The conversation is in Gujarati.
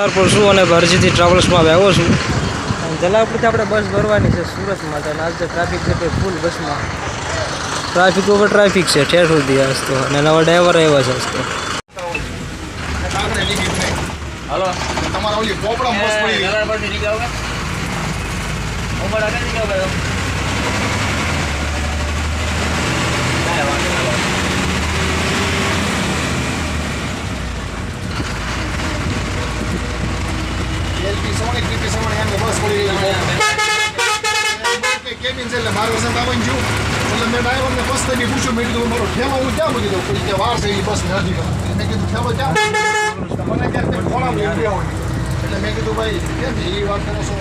જલાલપુર છું અને ભરજીથી ટ્રાવેલ્સમાં આવ્યો છું. જલાલપુરથી આપણે બસ ભરવાની છે સુરત માટે અને આજે ટ્રાફિક છે તે ફૂલ બસમાં ટ્રાફિક ઉપર ટ્રાફિક છે ઠેર સુધી આજ તો અને નવા ડ્રાઈવર આવ્યા છે આજ તો. હાલો તમારા ઓલી પોપડા મસ્ત પડી ગઈ. જલાલપુરથી નીકળો કે ઉમર આગળ નીકળો ભાઈ. એલપી સવાણી ટ્રીપી સવાણી એમ બસ પડી ગઈ. કેબિન છે એટલે મારે વસંત આવવાનું છું એટલે મેં ડ્રાઈવરને બસ થઈ પૂછ્યું મેં કીધું મારો ઠેલો હું ક્યાં મૂકી દઉં પછી કે વાર છે એ બસ નથી મેં કીધું ઠેલો ક્યાં મને ક્યાંક ખોળા મૂકી દેવાનું એટલે મેં કીધું ભાઈ કેમ એ વાત કરો છો.